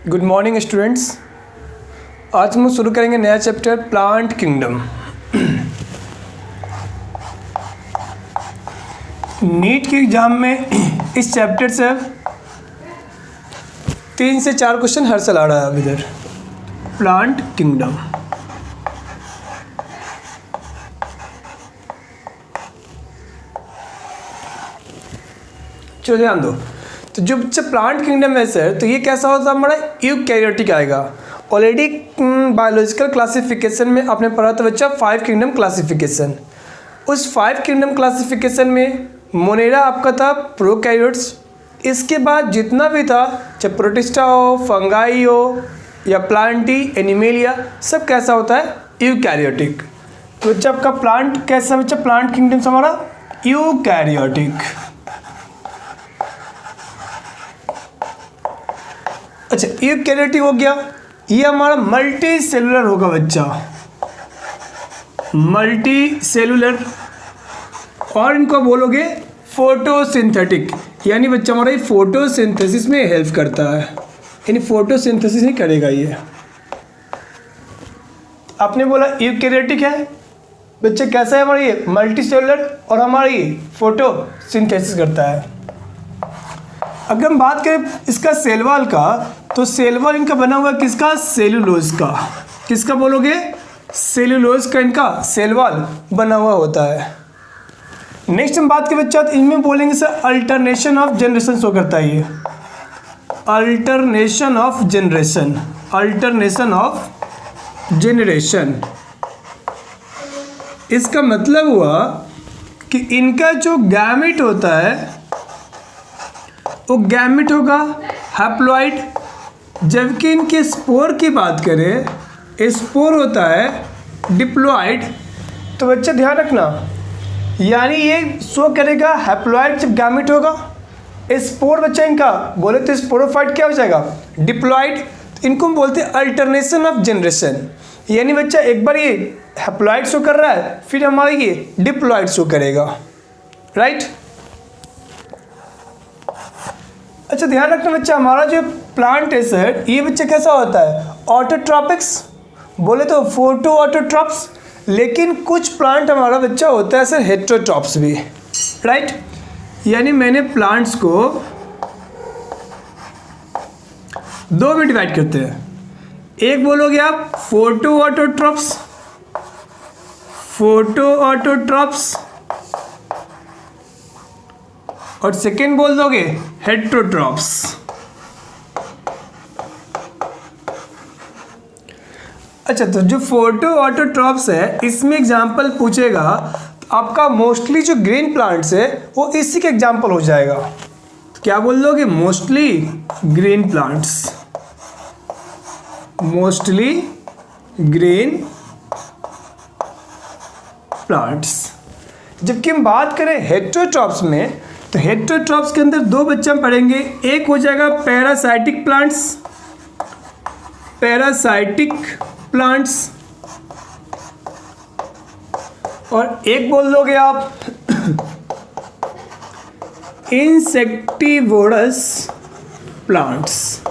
Good morning students. आज हम शुरू करेंगे नया चैप्टर प्लांट किंगडम। नीट के एग्जाम में इस चैप्टर से 3 से 4 क्वेश्चन हर साल आ रहा है। अब इधर प्लांट किंगडम, चलो ध्यान दो। तो जो बच्चा प्लांट किंगडम है सर, तो ये कैसा होता है हमारा यूकैरियोटिक आएगा। ऑलरेडी बायोलॉजिकल क्लासिफिकेशन में आपने पढ़ा था बच्चा 5 किंगडम क्लासिफिकेशन। उस 5 किंगडम क्लासिफिकेशन में मोनेरा आपका था प्रोकैरियोट्स। इसके बाद जितना भी था, चाहे प्रोटिस्टा हो, फंगाई हो या प्लांटी, एनिमेलिया, सब कैसा होता है यूकैरियोटिक। तो बच्चा आपका प्लांट कैसा बच्चा, प्लांट किंगडम से हमारा यूकैरियोटिक। अच्छा, यूकैरियोटिक हो गया। ये हमारा मल्टी सेलुलर होगा बच्चा, मल्टी सेलुलर। और इनको बोलोगे फोटोसिंथेटिक, यानी बच्चा हमारा ये फोटोसिंथेसिस में हेल्प करता है, यानी फोटोसिंथेसिस ही करेगा ये। आपने बोला यूकैरियोटिक है बच्चे, कैसा है हमारा ये मल्टी सेलुलर, और हमारा ये फोटोसिंथेसिस करता है। अगर हम बात करें इसका सेल वॉल का, तो सेल वॉल इनका बना हुआ किसका, सेलुलोज का। किसका बोलोगे, सेलुलोज का इनका सेल वॉल बना हुआ होता है। नेक्स्ट हम बात करें बच्चा, इनमें बोलेंगे sir alternation of generation show करता है ये, alternation of generation, alternation of generation. इसका मतलब हुआ कि इनका जो गैमेट होता है वो गैमेट होगा हैप्लॉइड, जबकि इनके स्पोर की बात करें, स्पोर होता है डिप्लॉइड। तो बच्चा ध्यान रखना, यानी ये शो करेगा हैप्लॉइड जब गैमेट होगा। स्पोर बच्चा इनका बोले तो स्पोरोफाइट क्या हो जाएगा, डिप्लॉइड। तो इनको हम बोलते हैं अल्टरनेशन ऑफ जनरेशन, यानी बच्चा एक बार ये हैप्लॉइड शो कर रहा है, फिर हमारा ये डिप्लॉइड शो करेगा, राइट। अच्छा ध्यान रखना बच्चा, हमारा जो प्लांट है सर, ये बच्चा कैसा होता है ऑटोट्रॉपिक्स, बोले तो फोटो ऑटोट्रॉप्स। लेकिन कुछ प्लांट हमारा बच्चा होता है सर हेटेरोट्रॉप्स भी, राइट। यानी मैंने प्लांट्स को 2 में डिवाइड करते हैं। एक बोलोगे आप फोटो ऑटोट्रॉप्स, फोटो ऑटोट्रॉप्स, और सेकेंड बोल दोगे हेटेरोट्रॉप्स। अच्छा, तो जो फोटो ऑटोट्रॉप्स है, इसमें एग्जाम्पल पूछेगा तो आपका मोस्टली जो ग्रीन प्लांट्स है वो इसी के एग्जाम्पल हो जाएगा। तो क्या बोल दोगे, mostly green plants, mostly green plants. जबकि हम बात करें हेटेरोट्रॉप्स में, तो हेटेरोट्रॉप्स के अंदर 2 बच्चे हम पढ़ेंगे। एक हो जाएगा पैरासाइटिक प्लांट्स, पैरासाइटिक प्लांट्स, और एक बोल दोगे आप इंसेक्टिवोरस प्लांट्स।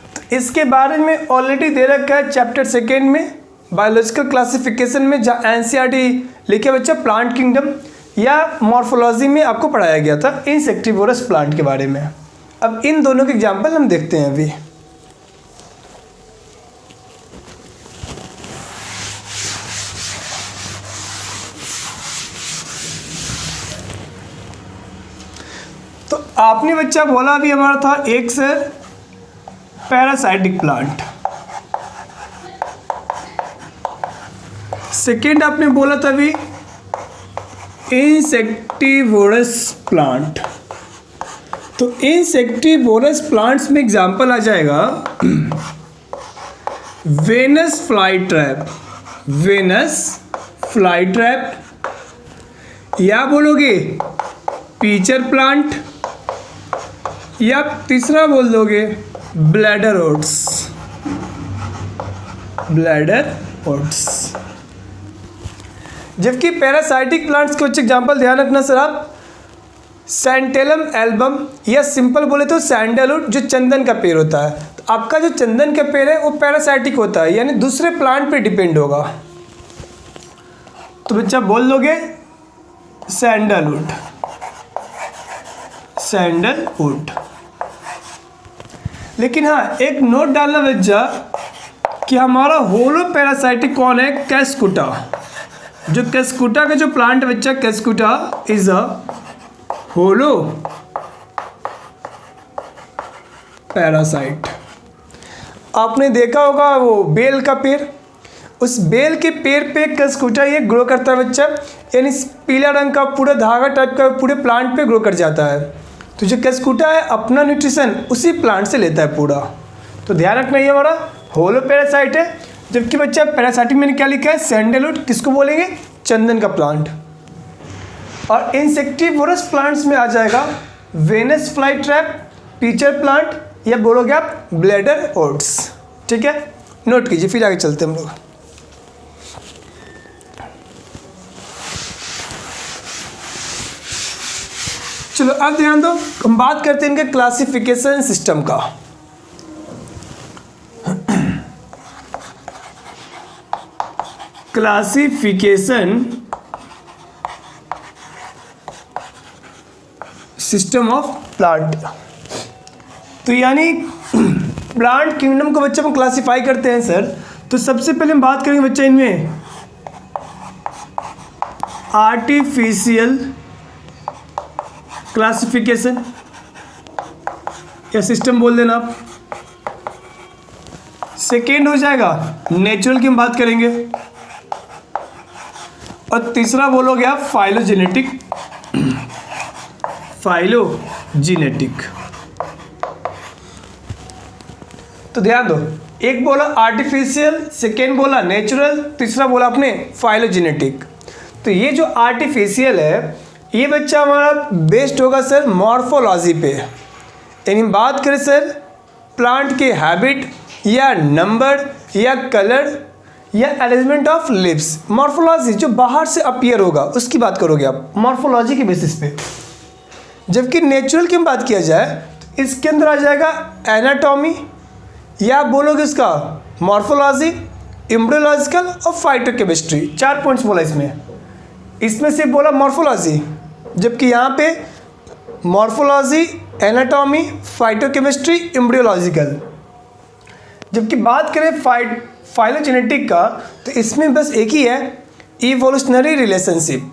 तो इसके बारे में ऑलरेडी दे रखा है चैप्टर 2 में बायोलॉजिकल क्लासिफिकेशन में, जहाँ एनसीईआरटी लिखे बच्चा प्लांट किंगडम या मॉर्फोलॉजी में आपको पढ़ाया गया था इंसेक्टिवोरस प्लांट के बारे में। अब इन दोनों के एग्जाम्पल हम देखते हैं अभी। तो आपने बच्चा बोला अभी हमारा था एक से पैरासाइटिक प्लांट, सेकेंड आपने बोला था अभी इंसेक्टिवोरस प्लांट। तो इंसेक्टिवोरस प्लांट्स में एग्जाम्पल आ जाएगा Venus fly trap, Venus fly trap, या बोलोगे पीचर प्लांट, या तीसरा बोल दोगे ब्लैडर ओट्स, ब्लैडर ओट्स। जबकि पैरासाइटिक प्लांट्स के कुछ एग्जाम्पल ध्यान रखना सर आप, सैंटेलम एल्बम, या सिंपल बोले तो सैंडलवुड जो चंदन का पेड़ होता है। तो आपका जो चंदन का पेड़ है वो पैरासाइटिक होता है, यानी दूसरे प्लांट पे डिपेंड होगा। तो बच्चा बोल दोगे सैंडलवुड, सैंडलवुड। लेकिन हाँ, एक नोट डालना बच्चा कि हमारा होलो पैरासाइटिक कौन है, कैस्कुटा। जो कैस्कुटा का जो प्लांट है बच्चा, कैस्कुटा इज अ होलो पैरासाइट। आपने देखा होगा वो बेल का पेड़, उस बेल के पेड़ पे कैस्कुटा ये ग्रो करता है बच्चा, यानी पीला रंग का पूरा धागा टाइप का पूरे प्लांट पे ग्रो कर जाता है। तो जो कैस्कुटा है अपना न्यूट्रिशन उसी प्लांट से लेता है पूरा। तो ध्यान रखना ये हमारा होलो पैरासाइट है। जबकि बच्चा पैरासाइटिक मैंने क्या लिखा है, सैंडलवुड किसको बोलेंगे, चंदन का प्लांट। और इंसेक्टिवोरस प्लांट्स में आ जाएगा Venus fly trap, pitcher plant, या बोलोगे आप ब्लैडर ओट्स। ठीक है, नोट कीजिए, फिर आगे चलते हैं हम लोग। चलो अब ध्यान दो, हम बात करते हैं इनके क्लासिफिकेशन सिस्टम का। Classification system of plant. तो यानी प्लांट किंगडम को बच्चे हम क्लासिफाई करते हैं सर। तो सबसे पहले हम बात करेंगे बच्चे इनमें आर्टिफिशियल क्लासिफिकेशन, या सिस्टम बोल देना आप। सेकेंड हो जाएगा नेचुरल की हम बात करेंगे, और तीसरा बोलोगे आप फाइलोजेनेटिक, फाइलोजेनेटिक। तो ध्यान दो, एक बोला आर्टिफिशियल, सेकेंड बोला नेचुरल, तीसरा बोला आपने फाइलोजेनेटिक। तो ये जो आर्टिफिशियल है ये बच्चा हमारा बेस्ड होगा सर मॉर्फोलॉजी पे। यानी बात करें सर प्लांट के हैबिट या नंबर या कलर या अरेंजमेंट ऑफ लिव्स, मॉर्फोलॉजी जो बाहर से अपीयर होगा उसकी बात करोगे आप मॉर्फोलॉजी के बेसिस पे। जबकि नेचुरल की बात किया जाए तो इसके अंदर आ जाएगा एनाटॉमी, या आप बोलोगे इसका मॉर्फोलॉजी, एम्ब्रियोलॉजिकल और फाइटोकेमिस्ट्री। 4 पॉइंट्स बोला इसमें से बोला मॉर्फोलॉजी, जबकि यहाँ पे मॉर्फोलॉजी, एनाटॉमी, फाइटोकेमिस्ट्री, एम्ब्रियोलॉजिकल। जबकि बात करें फाइलोजेनेटिक का तो इसमें बस एक ही है, इवोल्यूशनरी रिलेशनशिप।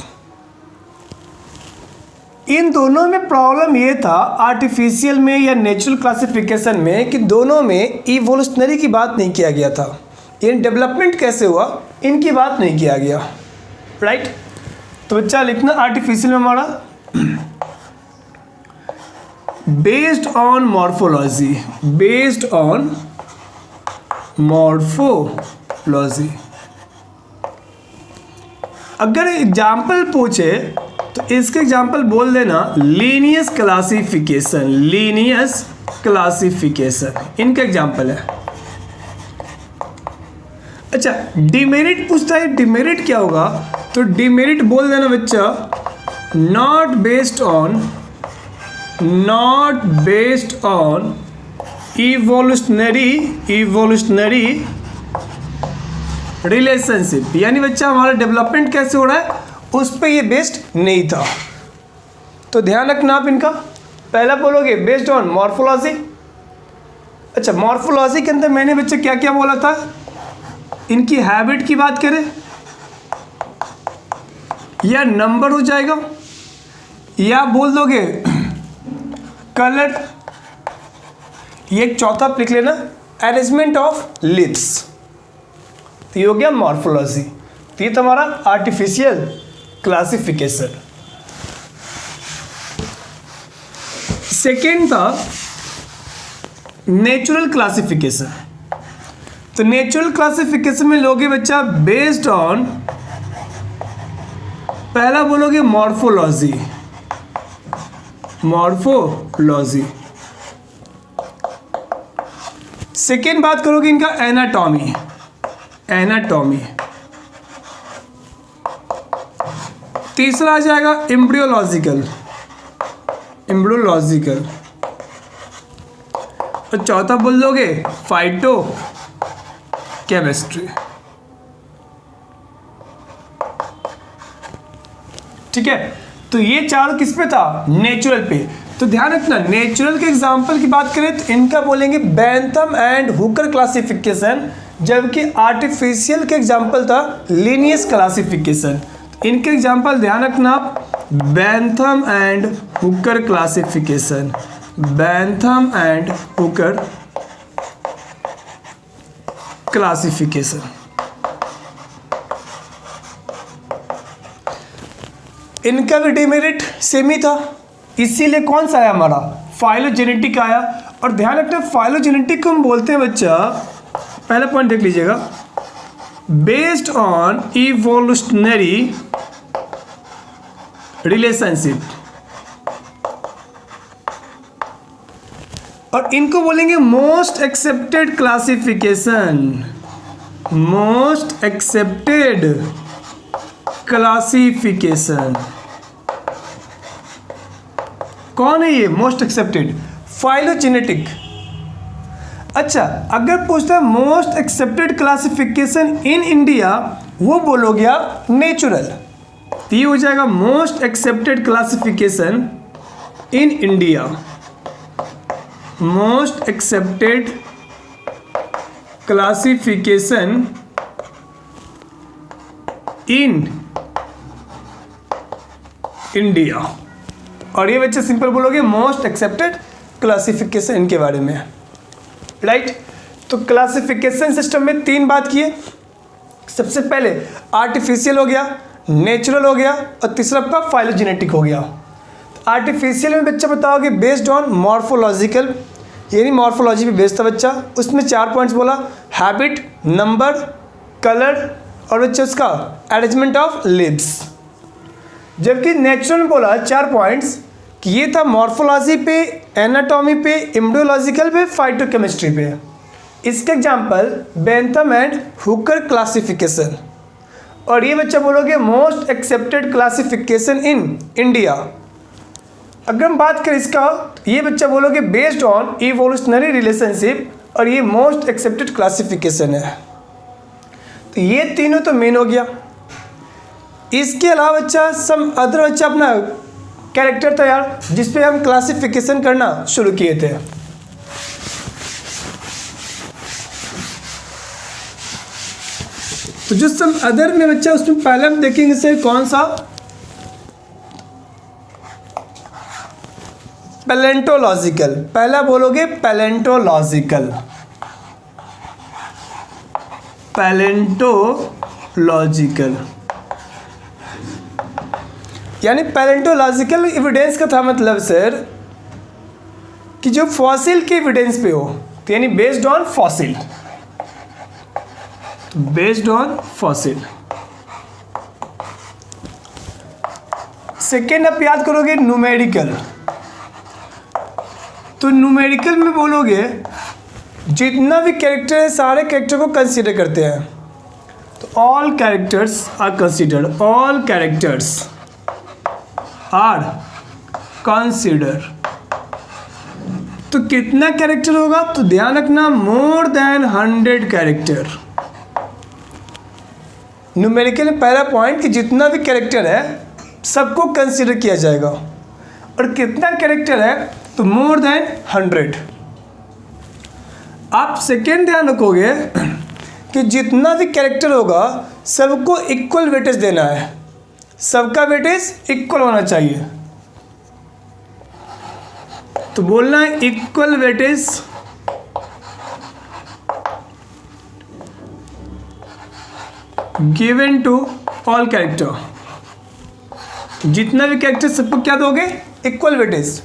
इन दोनों में प्रॉब्लम ये था आर्टिफिशियल में या नेचुरल क्लासिफिकेशन में कि दोनों में इवोल्यूशनरी की बात नहीं किया गया था, इन डेवलपमेंट कैसे हुआ इनकी बात नहीं किया गया। राइट, तो बच्चा लिखना आर्टिफिशियल में हमारा based on morphology, based on morphology. अगर एग्जाम्पल पूछे तो इसके एग्जाम्पल बोल देना लीनियस क्लासिफिकेशन, लीनियस क्लासिफिकेशन इनका एग्जाम्पल है। अच्छा, डिमेरिट पूछता है, डिमेरिट क्या होगा, तो डिमेरिट बोल देना बच्चा not based on evolutionary relationship. यानी बच्चा हमारा डेवलपमेंट कैसे हो रहा है उस पर ये बेस्ड नहीं था। तो ध्यान रखना आप इनका। पहला बोलोगे बेस्ड ऑन मॉर्फोलॉजी। अच्छा, मॉर्फोलॉजी के अंदर मैंने बच्चे क्या क्या बोला था, इनकी हैबिट की बात करें या नंबर हो जाएगा, या बोल दोगे कलर, ये एक चौथा लिख लेना अरेंजमेंट ऑफ लिप्स। तो ये हो गया मॉर्फोलॉजी। तो ये तुम्हारा आर्टिफिशियल क्लासिफिकेशन। सेकेंड था नेचुरल क्लासिफिकेशन। तो नेचुरल क्लासिफिकेशन में लोगे बच्चा बेस्ड ऑन, पहला बोलोगे मॉर्फोलॉजी, मॉर्फोलॉजी। सेकेंड बात करोगे इनका एनाटॉमी, एनाटॉमी। तीसरा आ जाएगा एम्ब्रियोलॉजिकल, इम्यूनोलॉजिकल, और चौथा बोल दोगे फाइटो केमिस्ट्री। ठीक है, तो ये चारों किस पे था? नेचुरल पे। तो ध्यान रखना, नेचुरल के एग्जाम्पल की बात करें तो इनका बोलेंगे बेंथम एंड हुकर क्लासिफिकेशन, जबकि आर्टिफिशियल के एग्जाम्पल था लीनियस क्लासिफिकेशन। इनके एग्जाम्पल ध्यान रखना, Bentham and Hooker classification, Bentham and Hooker classification. इनका भी डिमेरिट सेम ही था, इसीलिए कौन सा आया हमारा? फाइलोजेनेटिक आया। और ध्यान रखना, फाइलोजेनेटिक को हम बोलते हैं बच्चा, पहला पॉइंट देख लीजिएगा, बेस्ड ऑन इवोल्यूशनरी रिलेशनशिप। और इनको बोलेंगे most accepted classification, most accepted classification. कौन है ये मोस्ट एक्सेप्टेड? फाइलोजेनेटिक। अच्छा, अगर पूछता है most accepted classification in India, वो बोलोगे आप नेचुरल, तो ये हो जाएगा most accepted classification in India, most accepted classification in India. और ये बच्चे सिंपल बोलोगे मोस्ट एक्सेप्टेड क्लासिफिकेशन इनके बारे में, राइट। तो क्लासिफिकेशन सिस्टम में तीन बात किए, सबसे पहले आर्टिफिशियल हो गया, नेचुरल हो गया, और तीसरा आपका फाइलोजेनेटिक हो गया। आर्टिफिशियल में बच्चा बताओगे बेस्ड ऑन मॉर्फोलॉजिकल, यानी मॉर्फोलॉजी पे बेस्ड था बच्चा। उसमें 4 पॉइंट्स बोला, हैबिट, नंबर, कलर, और बच्चा उसका अरेंजमेंट ऑफ लिप्स। जबकि नेचुरल में बोला 4 पॉइंट्स कि ये था मॉर्फोलॉजी पे, एनाटॉमी पे, इम्यूनोलॉजिकल पे, फाइटोकेमिस्ट्री पे। इसके example Bentham and Hooker classification. और ये बच्चा बोलोगे most accepted classification in India. अगर हम बात करें इसका, ये बच्चा बोलोगे बेस्ड ऑन इवोल्यूशनरी रिलेशनशिप, और ये मोस्ट एक्सेप्टेड क्लासिफिकेशन है। तो ये तीनों तो मेन हो गया। इसके अलावा बच्चा सम अदर बच्चा अपना कैरेक्टर था यार, जिसपे हम क्लासिफिकेशन करना शुरू किए थे। तो जो सम अदर में बच्चा, उसमें पहले हम देखेंगे से कौन सा, पैलेंटोलॉजिकल। पहला बोलोगे पैलेंटोलॉजिकल, पैलेंटोलॉजिकल, यानी पैलेंटोलॉजिकल एविडेंस का था मतलब सर कि जो फॉसिल के एविडेंस पे हो, तो यानी based on fossil, based on fossil. Second आप याद करोगे न्यूमेरिकल। तो न्यूमेरिकल में बोलोगे जितना भी कैरेक्टर है सारे कैरेक्टर को कंसीडर करते हैं। तो all characters are considered, all characters are consider. तो कितना कैरेक्टर होगा? तो ध्यान रखना मोर देन 100 कैरेक्टर। न्यूमेरिकल में पहला पॉइंट कि जितना भी कैरेक्टर है सबको कंसीडर किया जाएगा, और कितना कैरेक्टर है? तो मोर देन 100। आप सेकेंड ध्यान रखोगे कि जितना भी कैरेक्टर होगा सबको इक्वल वेटेज देना है, सबका वेटेज इक्वल होना चाहिए। तो बोलना है equal weightage given to all character. जितना भी कैरेक्टर सबको क्या दोगे? Equal weightage.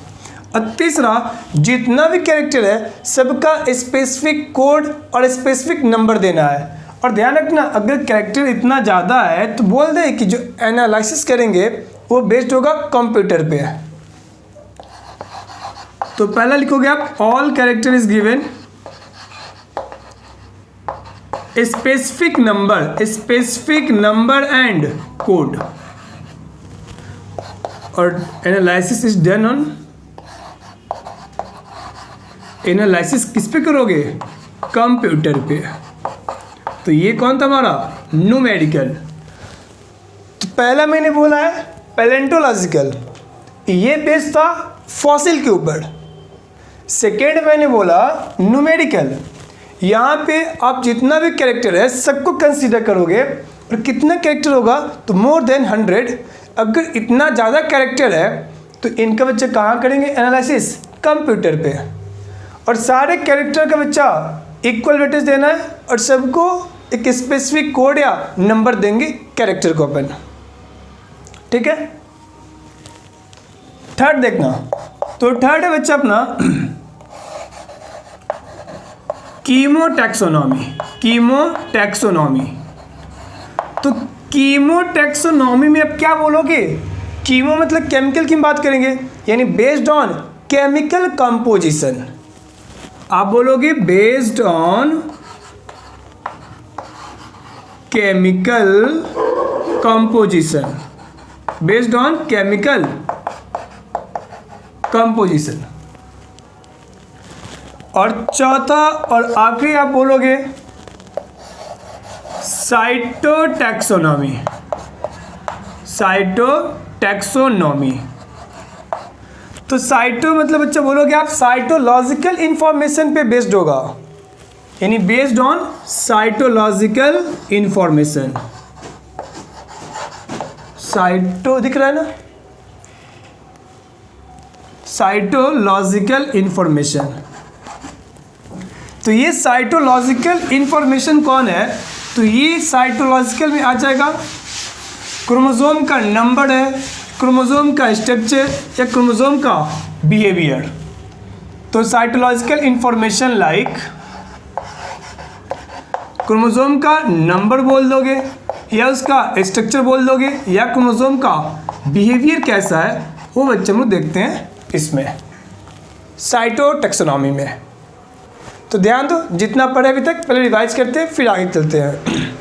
और तीसरा, जितना भी कैरेक्टर है सबका स्पेसिफिक कोड और स्पेसिफिक नंबर देना है। और ध्यान रखना, अगर कैरेक्टर इतना ज़्यादा है तो बोल दे कि जो एनालिसिस करेंगे वो बेस्ड होगा कंप्यूटर पे। तो पहला लिखोगे आप all character is given specific number and code, और analysis is done on analysis किस पे करोगे? कंप्यूटर पे। तो ये कौन था हमारा? न्यूमेरिकल। तो पहला मैंने बोला है पैलेंटोलॉजिकल, ये बेस्ड था फॉसिल के ऊपर। सेकेंड मैंने बोला न्यूमेरिकल, यहाँ पे आप जितना भी कैरेक्टर है सबको कंसीडर करोगे, और कितना कैरेक्टर होगा तो मोर देन 100। अगर इतना ज़्यादा कैरेक्टर है तो इनका बच्चा कहाँ करेंगे एनालिसिस? कंप्यूटर पे। और सारे कैरेक्टर का बच्चा इक्वल वेटेज देना है, और सबको एक स्पेसिफिक कोड या नंबर देंगे कैरेक्टर को अपन। ठीक है। थर्ड देखना, तो थर्ड है बच्चा अपना कीमोटैक्सोनॉमी। कीमोटैक्सोनॉमी, तो कीमोटैक्सोनॉमी में अब क्या बोलोगे? कीमो मतलब केमिकल की बात करेंगे, यानी बेस्ड ऑन केमिकल कंपोजिशन। आप बोलोगे based on chemical composition, based on chemical composition. और चौथा और आखिरी आप बोलोगे साइटोटैक्सोनॉमी। साइटोटैक्सोनॉमी, तो साइटो मतलब बच्चा बोलोगे आप साइटोलॉजिकल इंफॉर्मेशन पे बेस्ड होगा, यानी based on cytological information. Cyto दिख रहा है ना, साइटोलॉजिकल इंफॉर्मेशन। तो ये साइटोलॉजिकल इंफॉर्मेशन कौन है? तो ये साइटोलॉजिकल में आ जाएगा क्रोमोसोम का नंबर है, क्रोमोसोम का स्ट्रक्चर या क्रोमोसोम का बिहेवियर। तो साइटोलॉजिकल इंफॉर्मेशन लाइक क्रोमोसोम का नंबर बोल दोगे, या उसका स्ट्रक्चर बोल दोगे, या क्रोमोसोम का बिहेवियर कैसा है, वो बच्चे हम लोग देखते हैं इसमें साइटोटैक्सोनॉमी में। तो ध्यान दो, जितना पढ़े अभी तक पहले रिवाइज करते हैं, फिर आगे चलते हैं।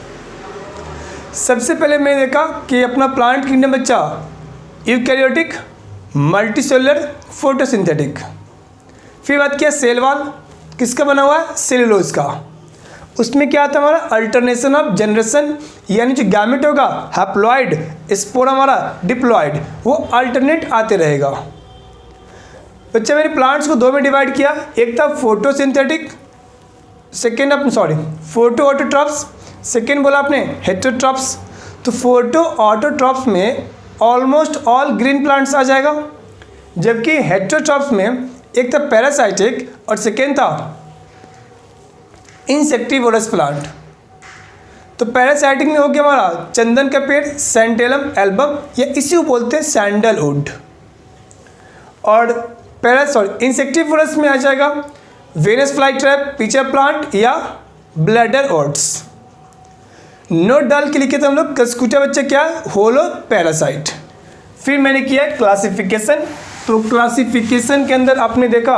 सबसे पहले मैंने देखा कि अपना प्लांट किंगडम बच्चा यूकैरियोटिक, मल्टीसेलुलर, फोटोसिंथेटिक। फिर बात किया सेल वॉल, किसका बना हुआ है? सेलुलोज का। उसमें क्या आता है हमारा? अल्टरनेशन ऑफ जनरेशन, यानी जो गैमेट होगा हैप्लॉइड, स्पोर हमारा डिप्लॉइड, वो अल्टरनेट आते रहेगा। बच्चा मैंने प्लांट्स को दो में डिवाइड किया, एक था फोटोसिंथेटिक, सेकेंड अपने फोटो ऑटोट्रॉप्स, सेकेंड बोला आपने हेटेरोट्रॉप्स। तो फोटो ऑटोट्रॉप्स में ऑलमोस्ट ऑल ग्रीन प्लांट्स आ जाएगा, जबकि हेटेरोट्रॉप्स में एक था पैरासाइटिक और सेकेंड था इंसेक्टिवोरस प्लांट। तो पैरासाइटिक में हो गया हमारा चंदन का पेड़, सैंडेलम एल्बम, या इसी को बोलते हैं सैंडलवुड। और इंसेक्टिवोरस में आ जाएगा Venus fly trap, pitcher plant या ब्लैडर ओट्स। नोट डाल के लिखे थे हम लोग कस्कुटा बच्चा क्या? Holoparasite. फिर मैंने किया क्लासिफिकेशन। तो क्लासिफिकेशन के अंदर आपने देखा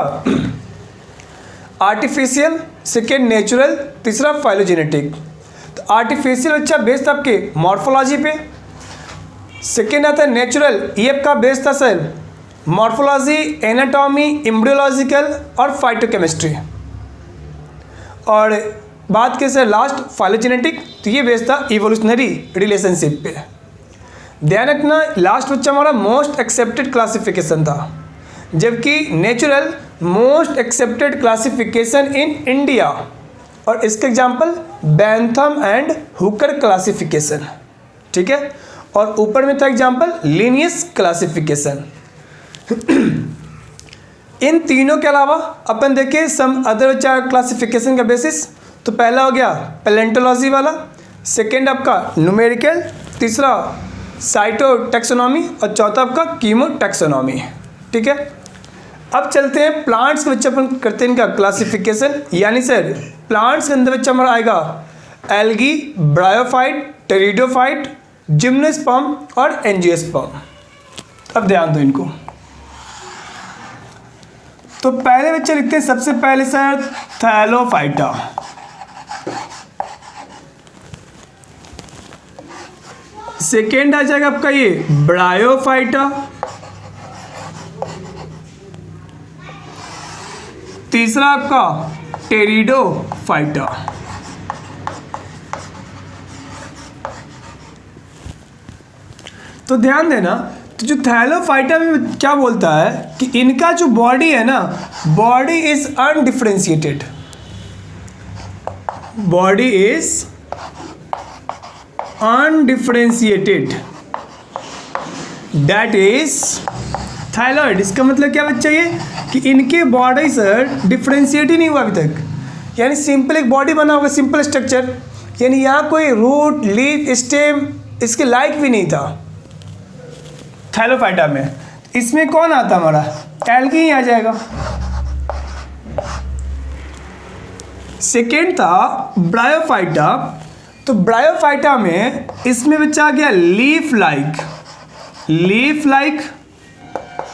आर्टिफिशियल, सेकेंड नेचुरल, तीसरा फाइलोजेनेटिक। तो आर्टिफिशियल बच्चा बेस्ड आपके मॉर्फोलॉजी पे, सेकेंड आता है नेचुरल, ये आपका बेस्ड था सर मॉर्फोलॉजी, एनाटॉमी, एम्ब्रियोलॉजिकल और फाइटोकेमिस्ट्री। और बात के सर लास्ट फाइलोजेनेटिक, तो ये बेस्ड था इवोल्यूशनरी रिलेशनशिप पे। ध्यान रखना लास्ट बच्चा हमारा मोस्ट एक्सेप्टेड क्लासिफिकेशन था, जबकि natural most accepted classification in India, और इसके example Bentham and Hooker classification. ठीक है। और ऊपर में था एग्जांपल लीनियस क्लासिफिकेशन। इन तीनों के अलावा अपन देखें सम अदर क्लासिफिकेशन का बेसिस। तो पहला हो गया पैलेंटोलॉजी वाला, सेकेंड आपका न्यूमेरिकल, तीसरा साइटोटैक्सोनॉमी और चौथा आपका कीमोटैक्सोनॉमी। ठीक है। अब चलते हैं प्लांट्स के बच्चे अपन करते हैं इनका क्लासिफिकेशन, यानी सर प्लांट्स के अंदर बच्चा हमारा आएगा एल्गी, ब्रायोफाइट, टेरिडोफाइट, जिम्नोस्पर्म और एंजियोस्पर्म। अब ध्यान दो इनको। तो पहले बच्चे लिखते हैं सबसे पहले सर थैलोफाइटा, सेकेंड आ जाएगा आपका ये ब्रायोफाइटा, तीसरा आपका टेरिडोफाइटा। तो ध्यान देना, तो जो थैलोफाइटा में क्या बोलता है कि इनका जो बॉडी है ना, body is undifferentiated, body is undifferentiated, that is thalloid. इसका मतलब क्या बच्चा ये कि इनके बॉडी से डिफरेंशिएट ही नहीं हुआ अभी तक, यानी सिंपल एक बॉडी बना होगा, सिंपल स्ट्रक्चर, यानी यहाँ कोई रूट लीफ स्टेम इसके लायक भी नहीं था थैलोफाइटा में। इसमें कौन आता हमारा, एल्गी ही आ जाएगा। सेकेंड था ब्रायोफाइटा। तो ब्रायोफाइटा में इसमें बच्चा आ गया लीफ लाइक, लीफ लाइक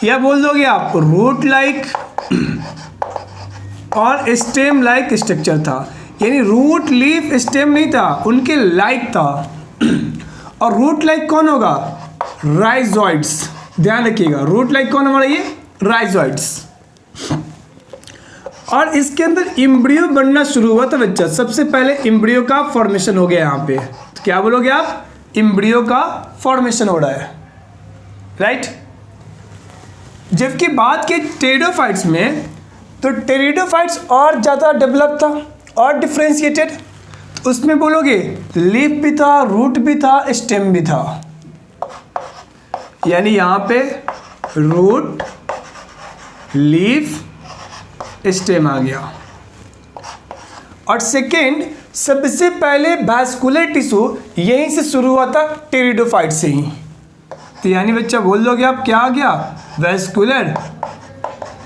या बोल दोगे आप रूट लाइक और स्टेम लाइक स्ट्रक्चर था, यानी रूट लीफ स्टेम नहीं था, उनके लाइक था। और रूट लाइक कौन होगा, राइजोइड्स। ध्यान रखिएगा, रूट लाइक कौन हमारा, ये राइजोइड्स। और इसके अंदर इम्ब्रियो बनना शुरू हुआ था बच्चा, सबसे पहले इम्ब्रियो का फॉर्मेशन हो गया यहाँ पे। तो क्या बोलोगे आप, इम्ब्रियो का फॉर्मेशन हो रहा है, राइट। जबकि बात की टेरिडोफाइट्स में, तो टेरिडोफाइट्स और ज़्यादा डेवलप था और डिफ्रेंशिएटेड। तो उसमें बोलोगे लीफ भी था, रूट भी था, स्टेम भी था, यानी यहाँ पे रूट लीफ स्टेम आ गया। और सेकेंड, सबसे पहले वैस्कुलर टिश्यू यहीं से शुरू हुआ था, टेरिडोफाइट से ही। तो यानी बच्चा बोल दोगे आप क्या आ गया, वैस्कुलर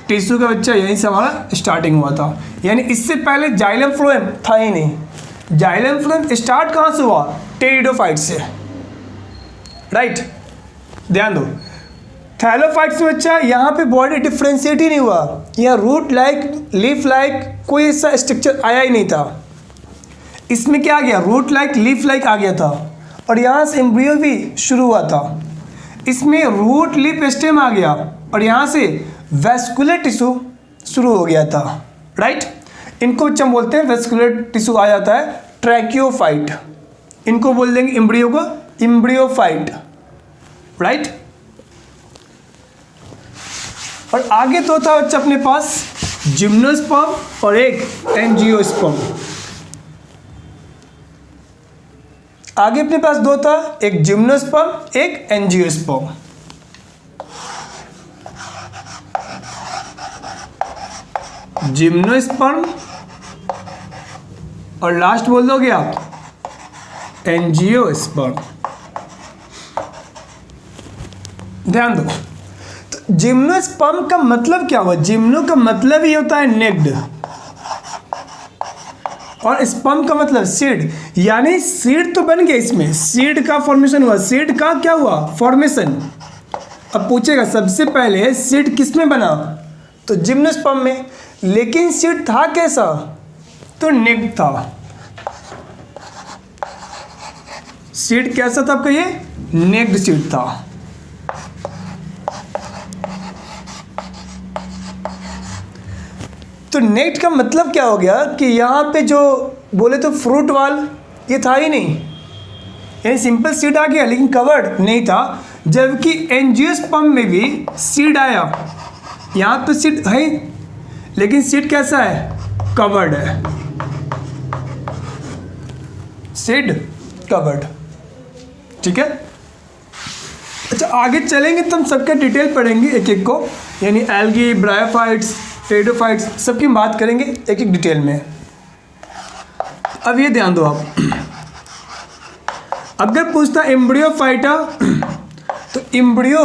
टिश्यू का बच्चा यहीं से हमारा स्टार्टिंग हुआ था, यानी इससे पहले जाइलम फ्लोएम था ही नहीं। जाइलम फ्लोएम स्टार्ट कहाँ से हुआ, टेरिडोफाइट से, राइट। ध्यान दो, थैलोफाइट्स में बच्चा यहाँ पे बॉडी डिफ्रेंशिएट ही नहीं हुआ, यहाँ रूट लाइक लीफ लाइक कोई ऐसा स्ट्रक्चर आया ही नहीं था। इसमें क्या आ गया, रूट लाइक लीफ लाइक आ गया था, और यहाँ से एम्ब्रियो भी शुरू हुआ था। इसमें रूट लीफ स्टेम आ गया, और यहाँ से वैस्कुलर टिश्यू शुरू हो गया था, राइट। इनको बच्चा बोलते हैं वैस्कुलर टिश्यू आ जाता है ट्रैकियोफाइट, इनको बोल देंगे एम्ब्रियो को एम्ब्रियोफाइट, राइट। और आगे तो था बच्चा अपने पास जिम्नोस्पर्म और एक एंजियोस्पर्म। आगे अपने पास दो था, एक जिम्नोस्पर्म एक एंजियोस्पर्म। जिम्नोस्पर्म और लास्ट बोल दोगे आप एंजियोस्पर्म। ध्यान दो, तो जिम्नोस्पर्म का मतलब क्या हुआ, जिम्नो का मतलब ही होता है नेक्ड, और स्पर्म का मतलब सीड, यानी सीड तो बन गया, इसमें सीड का फॉर्मेशन हुआ। सीड का क्या हुआ, फॉर्मेशन। अब पूछेगा सबसे पहले सीड किस में बना, तो जिम्नोस्पर्म में। लेकिन सीड था कैसा, तो नेक्ड था। सीड कैसा था आपका, ये नेक्ड सीड था। तो नेक्ड का मतलब क्या हो गया कि यहाँ पे जो बोले तो फ्रूट वाल ये था ही नहीं, यानी सिंपल सीड आ गया लेकिन कवर्ड नहीं था। जबकि एंजियोस्पर्म में भी सीड आया, यहाँ तो सीड है लेकिन सीड कैसा है, कवर्ड है, सीड कवर्ड, ठीक है। अच्छा आगे चलेंगे तो हम सबका डिटेल पढ़ेंगे एक एक को, यानी एल्गी, ब्रायोफाइट्स, टेरिडोफाइट्स सबकी बात करेंगे एक एक डिटेल में। अब ये ध्यान दो आप, अगर पूछता एम्ब्रियोफाइटा, तो एम्ब्रियो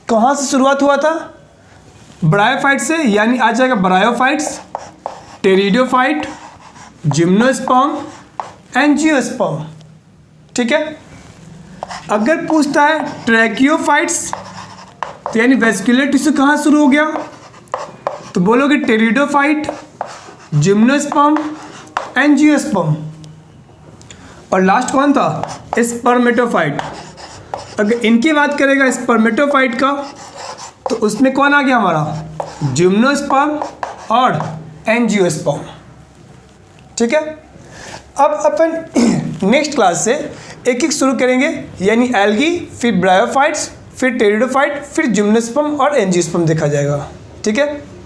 कहाँ से शुरुआत हुआ था, ब्रायोफाइट से, यानी आ जाएगा ब्रायोफाइट्स, टेरिडोफाइट, जिम्नोस्पर्म, एंजियोस्पर्म, ठीक है। अगर पूछता है ट्रैकियोफाइट्स, तो यानी वेस्कुलर टिश्यू कहाँ शुरू हो गया, तो बोलोगे टेरिडोफाइट, जिम्नोस्पर्म, एंजियोस्पर्म। और लास्ट कौन था, स्पर्मेटोफाइट। अगर इनकी बात करेगा स्पर्मेटोफाइट का, तो उसमें कौन आ गया हमारा, जिम्नोस्पर्म और एंजियोस्पर्म। ठीक है, अब अपन नेक्स्ट क्लास से एक एक शुरू करेंगे, यानी एल्गी, फिर ब्रायोफाइट्स, फिर टेरिडोफाइट, फिर जिम्नोस्पर्म और एंजियोस्पर्म देखा जाएगा। ठीक है।